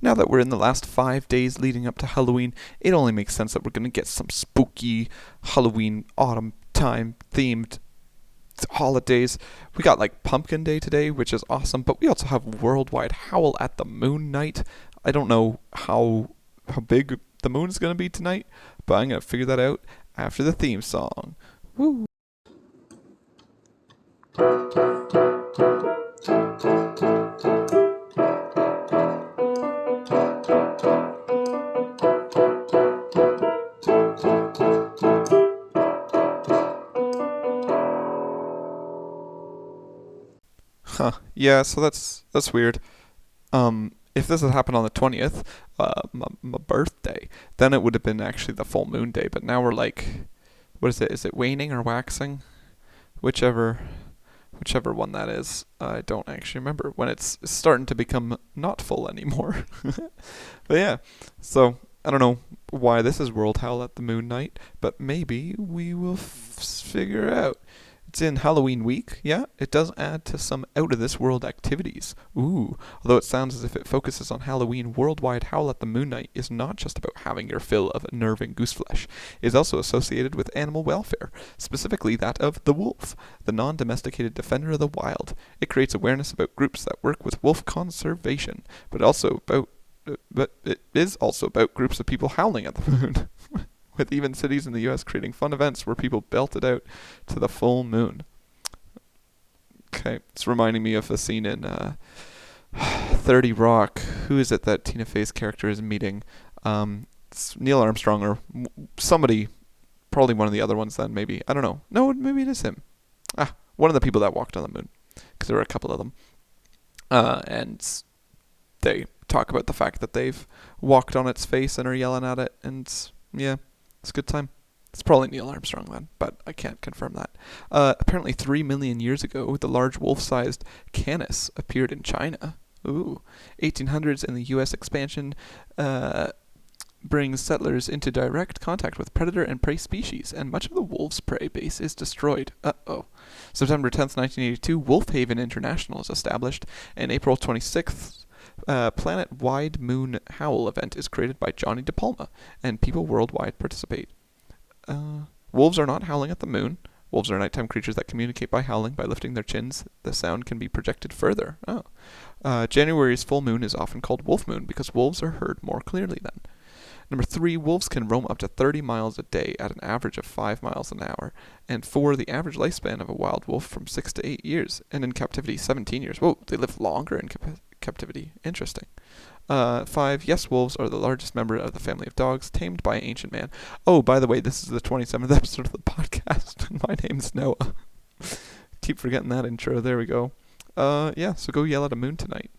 Now that we're in the last 5 days leading up to Halloween, it only makes sense that we're going to get some spooky Halloween autumn time themed holidays. We got like Pumpkin Day today, which is awesome, but we also have Worldwide Howl at the Moon Night. I don't know how big the moon's going to be tonight, but I'm going to figure that out after the theme song. Woo! Huh. Yeah, so that's weird. If this had happened on the 20th, my birthday, then it would have been actually the full moon day. But now we're like, what is it? Is it waning or waxing? Whichever, whichever one that is. I don't actually remember when it's starting to become not full anymore. But yeah, so I don't know why this is World Howl at the Moon Night, but maybe we will figure out. It's in Halloween week, yeah. It does add to some out-of-this-world activities. Ooh, although it sounds as if it focuses on Halloween, Worldwide Howl at the Moon Night is not just about having your fill of nerving goose flesh. It is also associated with animal welfare, specifically that of the wolf, the non-domesticated defender of the wild. It creates awareness about groups that work with wolf conservation, but it is also about groups of people howling at the moon. With even cities in the US creating fun events where people belt it out to the full moon. Okay, it's reminding me of a scene in 30 Rock. Who is it that Tina Fey's character is meeting? It's Neil Armstrong or somebody, probably one of the other ones then, maybe. I don't know. No, maybe it is him. One of the people that walked on the moon. Because there were a couple of them. And they talk about the fact that they've walked on its face and are yelling at it, and yeah. It's a good time. It's probably Neil Armstrong then, but I can't confirm that. Apparently 3 million years ago, the large wolf-sized canis appeared in China. Ooh. 1800s and the U.S. expansion brings settlers into direct contact with predator and prey species, and much of the wolf's prey base is destroyed. Uh-oh. September 10th, 1982, Wolf Haven International is established, and April 26th, planet-wide moon howl event is created by Johnny De Palma, and people worldwide participate. Wolves are not howling at the moon. Wolves are nighttime creatures that communicate by howling. By lifting their chins, the sound can be projected further. January's full moon is often called wolf moon because wolves are heard more clearly then. Number 3, wolves can roam up to 30 miles a day at an average of 5 miles an hour. And 4, the average lifespan of a wild wolf from 6 to 8 years, and in captivity 17 years. Whoa, they live longer in captivity. Interesting. 5, yes, wolves are the largest member of the family of dogs, tamed by an ancient man. Oh, by the way, this is the 27th episode of the podcast. My name's Noah. Keep forgetting that intro. There we go. Yeah, so go yell at a moon tonight.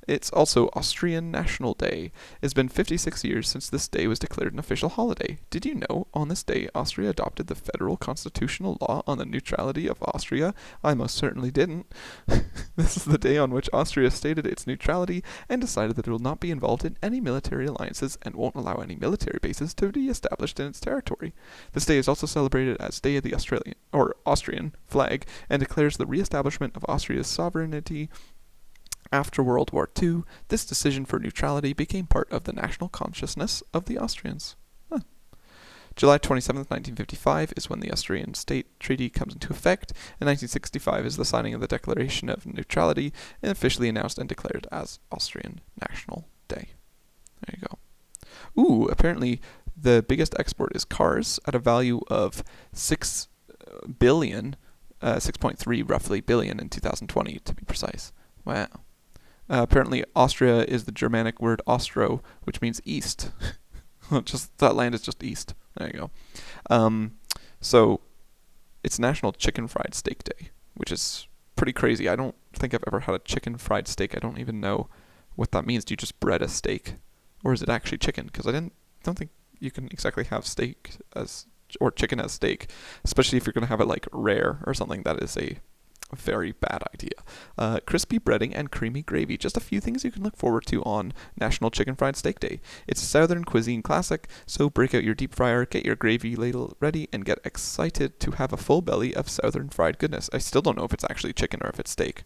It's also Austrian National Day. It's been 56 years since this day was declared an official holiday. Did you know, on this day, Austria adopted the federal constitutional law on the neutrality of Austria? I most certainly didn't. This is the day on which Austria stated its neutrality and decided that it will not be involved in any military alliances and won't allow any military bases to be established in its territory. This day is also celebrated as Day of the Austrian flag and declares the re-establishment of Austria's sovereignty. After World War II, this decision for neutrality became part of the national consciousness of the Austrians. July 27th, 1955 is when the Austrian State Treaty comes into effect, and 1965 is the signing of the Declaration of Neutrality, and officially announced and declared as Austrian National Day. There you go. Ooh, apparently the biggest export is cars at a value of 6 billion, 6.3 roughly billion in 2020 to be precise. Wow. Apparently, Austria is the Germanic word Austro, which means east. Just that land is just east. There you go. So it's National Chicken Fried Steak Day, which is pretty crazy. I don't think I've ever had a chicken fried steak. I don't even know what that means. Do you just bread a steak, or is it actually chicken? Because don't think you can exactly have steak or chicken as steak, especially if you're going to have it like rare or something. That is a very bad idea. Crispy breading and creamy gravy. Just a few things you can look forward to on National Chicken Fried Steak Day. It's a Southern cuisine classic, so break out your deep fryer, get your gravy ladle ready, and get excited to have a full belly of Southern fried goodness. I still don't know if it's actually chicken or if it's steak.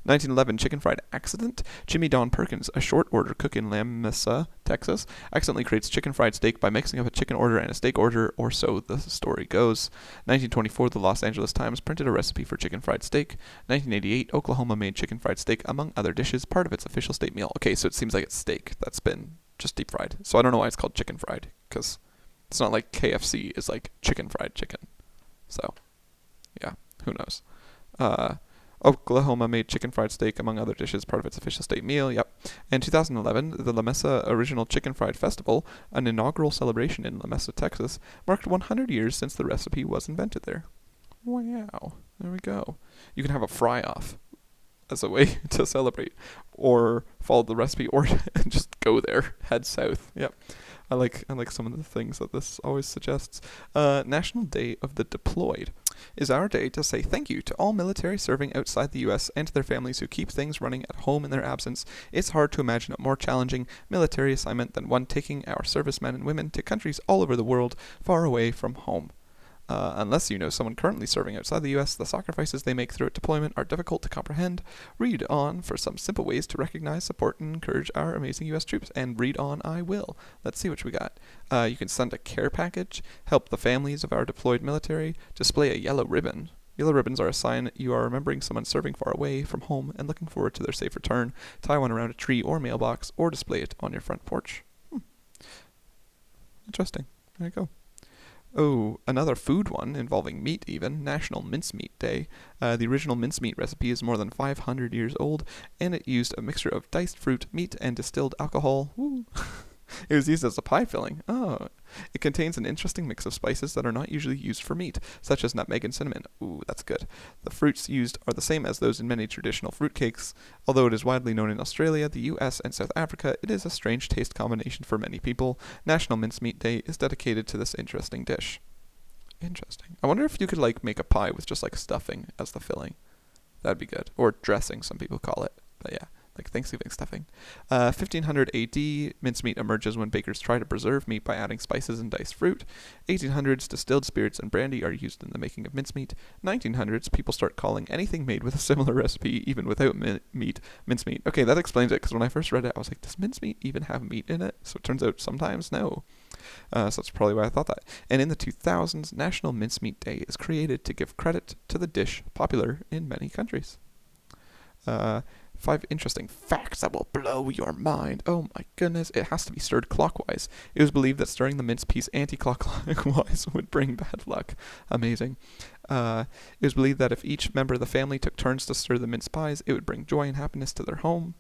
1911 chicken fried accident. Jimmy Don Perkins, a short order cook in Lamesa, Texas, accidentally creates chicken fried steak by mixing up a chicken order and a steak order, or so the story goes. 1924, the Los Angeles Times printed a recipe for chicken fried steak. 1988, Oklahoma made chicken fried steak, among other dishes, part of its official state meal. Okay, so it seems like it's steak that's been just deep fried. So I don't know why it's called chicken fried, because it's not like KFC is like chicken fried chicken. So, yeah, who knows? Oklahoma made chicken fried steak, among other dishes, part of its official state meal. Yep. In 2011, the La Mesa Original Chicken Fried Festival, an inaugural celebration in La Mesa, Texas, marked 100 years since the recipe was invented there. Wow. There we go. You can have a fry-off as a way to celebrate, or follow the recipe, or just go there, head south. Yep. I like some of the things that this always suggests. National Day of the Deployed is our day to say thank you to all military serving outside the U.S. and to their families who keep things running at home in their absence. It's hard to imagine a more challenging military assignment than one taking our servicemen and women to countries all over the world, far away from home. Unless you know someone currently serving outside the U.S., the sacrifices they make throughout deployment are difficult to comprehend. Read on for some simple ways to recognize, support, and encourage our amazing U.S. troops. And read on I will. Let's see what we got. You can send a care package, help the families of our deployed military, display a yellow ribbon. Yellow ribbons are a sign you are remembering someone serving far away from home and looking forward to their safe return. Tie one around a tree or mailbox, or display it on your front porch. Interesting. There you go. Oh, another food one involving meat even, National Mincemeat Day. The original mincemeat recipe is more than 500 years old, and it used a mixture of diced fruit, meat, and distilled alcohol. Woo. It was used as a pie filling. Oh. It contains an interesting mix of spices that are not usually used for meat, such as nutmeg and cinnamon. Ooh, that's good. The fruits used are the same as those in many traditional fruit cakes. Although it is widely known in Australia, the US, and South Africa, it is a strange taste combination for many people. National Mincemeat Day is dedicated to this interesting dish. Interesting. I wonder if you could make a pie with just stuffing as the filling. That'd be good. Or dressing, some people call it. But yeah. Thanksgiving stuffing. 1500 AD, mincemeat emerges when bakers try to preserve meat by adding spices and diced fruit. 1800s, distilled spirits and brandy are used in the making of mincemeat. 1900s, people start calling anything made with a similar recipe, even without meat, mincemeat. Okay, that explains it, because when I first read it, I was like, does mincemeat even have meat in it? So it turns out sometimes no. So that's probably why I thought that. And in the 2000s, National Mincemeat Day is created to give credit to the dish popular in many countries. 5 interesting facts that will blow your mind. Oh my goodness, it has to be stirred clockwise. It was believed that stirring the mince piece anti-clockwise would bring bad luck. Amazing. It was believed that if each member of the family took turns to stir the mince pies, it would bring joy and happiness to their home.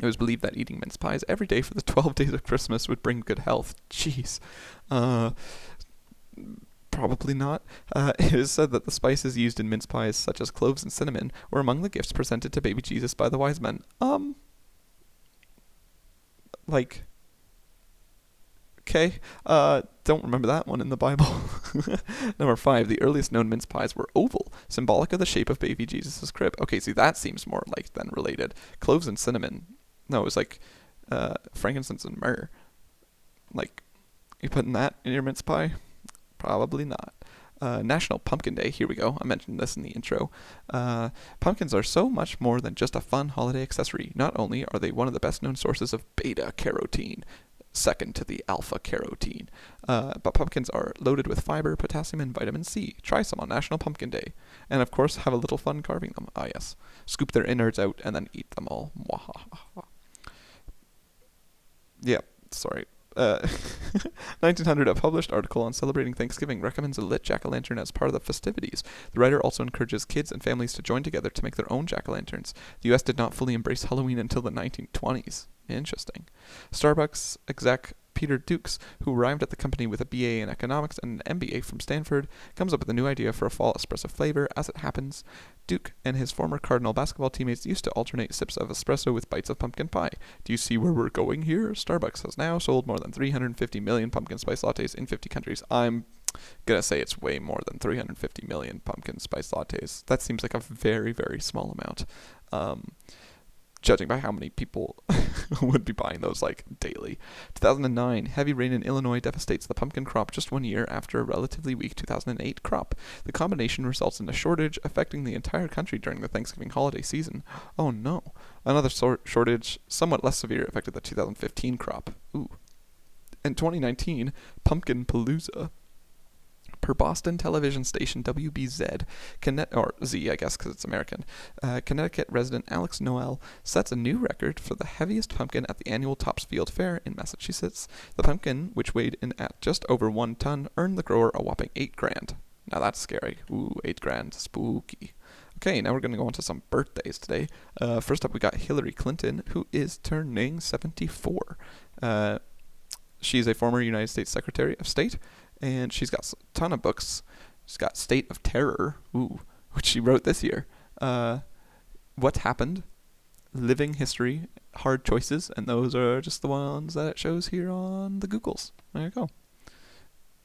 It was believed that eating mince pies every day for the 12 days of Christmas would bring good health. Jeez. Probably not. It is said that the spices used in mince pies, such as cloves and cinnamon, were among the gifts presented to baby Jesus by the wise men. Okay. Don't remember that one in the Bible. Number 5, the earliest known mince pies were oval, symbolic of the shape of baby Jesus' crib. Okay, see, that seems more than related. Cloves and cinnamon. No, it was frankincense and myrrh. You putting that in your mince pie? Probably not. National Pumpkin Day. Here we go. I mentioned this in the intro. Pumpkins are so much more than just a fun holiday accessory. Not only are they one of the best known sources of beta-carotene, second to the alpha-carotene, but pumpkins are loaded with fiber, potassium, and vitamin C. Try some on National Pumpkin Day. And of course, have a little fun carving them. Ah yes. Scoop their innards out and then eat them all. Yeah, sorry. 1900, a published article on celebrating Thanksgiving recommends a lit jack-o'-lantern as part of the festivities. The writer also encourages kids and families to join together to make their own jack-o'-lanterns. The U.S. did not fully embrace Halloween until the 1920s. Interesting. Starbucks exec Peter Dukes, who arrived at the company with a BA in economics and an MBA from Stanford, comes up with a new idea for a fall espresso flavor. As it happens, Duke and his former Cardinal basketball teammates used to alternate sips of espresso with bites of pumpkin pie. Do you see where we're going here? Starbucks has now sold more than 350 million pumpkin spice lattes in 50 countries. I'm gonna say it's way more than 350 million pumpkin spice lattes. That seems like a very, very small amount. Judging by how many people would be buying those like daily. 2009, heavy rain in Illinois devastates the pumpkin crop just 1 year after a relatively weak 2008 crop. The combination results in a shortage affecting the entire country during the Thanksgiving holiday season. Oh no. Another shortage, somewhat less severe, affected the 2015 crop. Ooh. In 2019, Pumpkin Palooza, per Boston television station WBZ, or Z, I guess, because it's American, Connecticut resident Alex Noel sets a new record for the heaviest pumpkin at the annual Topsfield Fair in Massachusetts. The pumpkin, which weighed in at just over 1 ton, earned the grower a whopping $8,000. Now that's scary. Ooh, $8,000, spooky. Okay, now we're going to go on to some birthdays today. First up, we got Hillary Clinton, who is turning 74. She's a former United States Secretary of State, and she's got a ton of books. She's got State of Terror, which she wrote this year. What Happened, Living History, Hard Choices, and those are just the ones that it shows here on the Googles. There you go.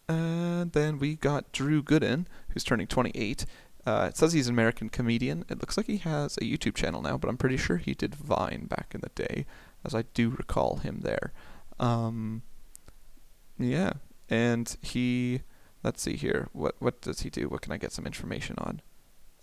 And then we got Drew Goodin, who's turning 28. It says he's an American comedian. It looks like he has a YouTube channel now, but I'm pretty sure he did Vine back in the day, as I do recall him there. Yeah, and let's see here, what does he do? What can I get some information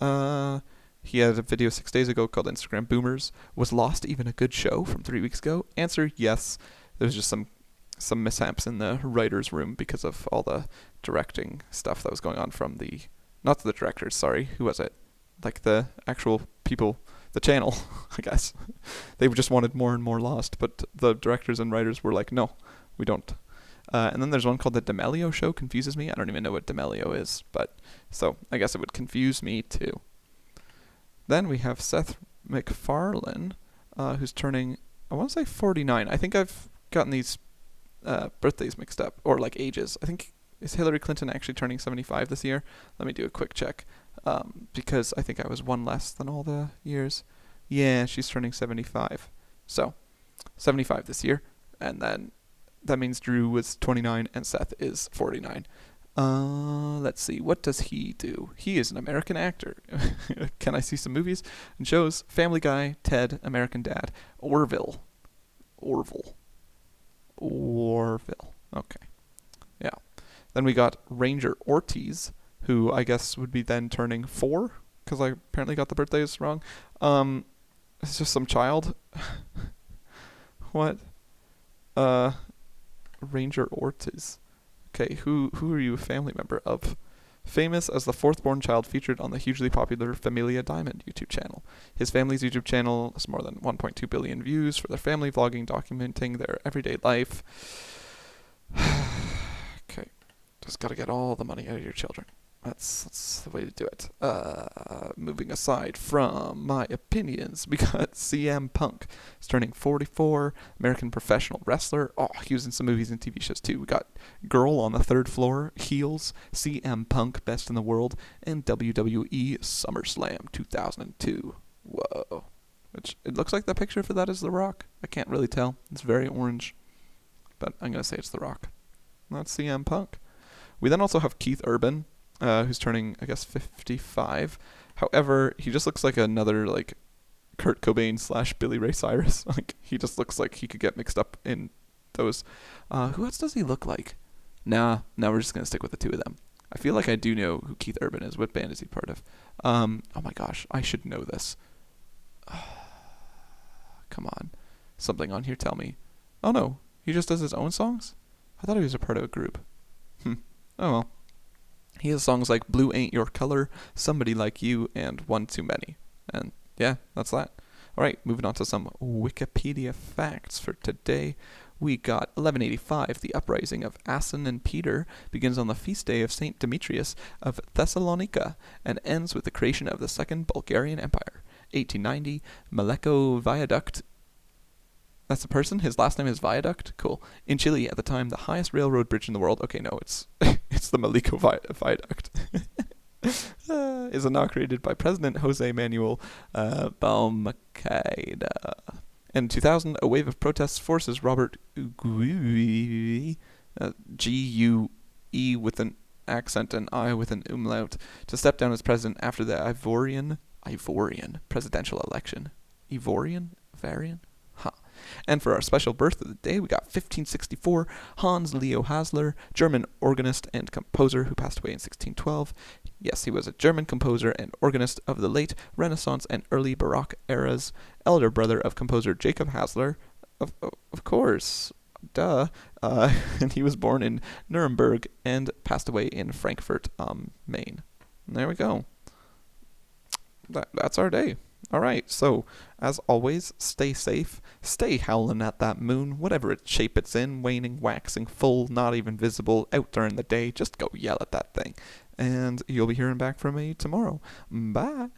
on? He had a video 6 days ago called Instagram Boomers. Was Lost even a good show from 3 weeks ago? Answer, yes. There's just some mishaps in the writer's room because of all the directing stuff that was going on from not the directors, sorry, who was it? Like the actual people, the channel, I guess. They just wanted more and more Lost, but the directors and writers were like, no, we don't. And then there's one called The D'Amelio Show. Confuses me. I don't even know what D'Amelio is, but so I guess it would confuse me too. Then we have Seth Macfarlane, who's turning, I want to say 49. I think I've gotten these birthdays mixed up, or like ages. I think, is Hillary Clinton actually turning 75 this year? Let me do a quick check, because I think I was one less than all the years. Yeah, she's turning 75. So, 75 this year, and then that means Drew was 29 and Seth is 49. Let's see. What does he do? He is an American actor. Can I see some movies and shows? Family Guy, Ted, American Dad, Orville. Okay. Yeah. Then we got Ranger Ortiz, who I guess would be then turning 4, because I apparently got the birthdays wrong. It's just some child. What? Ranger Ortiz. Okay, who are you a family member of? Famous as the 4th-born child featured on the hugely popular Familia Diamond YouTube channel. His family's YouTube channel has more than 1.2 billion views for their family vlogging, documenting their everyday life. Okay, just gotta get all the money out of your children. That's the way to do it. Moving aside from my opinions, we got CM Punk. He's turning 44, American professional wrestler. Oh, he was in some movies and TV shows too. We got Girl on the Third Floor, Heels, CM Punk, Best in the World, and WWE SummerSlam 2002. Whoa. Which, it looks like the picture for that is The Rock. I can't really tell. It's very orange. But I'm going to say it's The Rock. That's CM Punk. We then also have Keith Urban, who's turning, I guess, 55. However, he just looks like another, like, Kurt Cobain / Billy Ray Cyrus. Like, he just looks like he could get mixed up in those. Who else does he look like? Nah, we're just going to stick with the two of them. I feel like I do know who Keith Urban is. What band is he part of? Oh my gosh, I should know this. Come on. Something on here tell me. Oh no, he just does his own songs? I thought he was a part of a group. Oh well. He has songs like Blue Ain't Your Color, Somebody Like You, and One Too Many. And yeah, that's that. Alright, moving on to some Wikipedia facts for today. We got 1185, the uprising of Asen and Peter begins on the feast day of Saint Demetrius of Thessalonica and ends with the creation of the Second Bulgarian Empire. 1890, Maleko Viaduct. That's the person? His last name is Viaduct? Cool. In Chile, at the time, the highest railroad bridge in the world. Okay, no, it's it's the Maleko Viaduct. Is inaugurated by President Jose Manuel Balmaceda. In 2000, a wave of protests forces Robert Gué, G-U-E with an accent and I with an umlaut, to step down as president after the Ivorian presidential election. Ivorian? Huh. And for our special birth of the day, we got 1564, Hans Leo Hasler, German organist and composer who passed away in 1612. Yes, he was a German composer and organist of the late Renaissance and early Baroque eras, elder brother of composer Jacob Hasler. Of course, duh. And he was born in Nuremberg and passed away in Frankfurt, Maine. And there we go. That's our day. All right, so as always, stay safe, stay howling at that moon, whatever shape it's in, waning, waxing, full, not even visible, out during the day, just go yell at that thing. And you'll be hearing back from me tomorrow. Bye.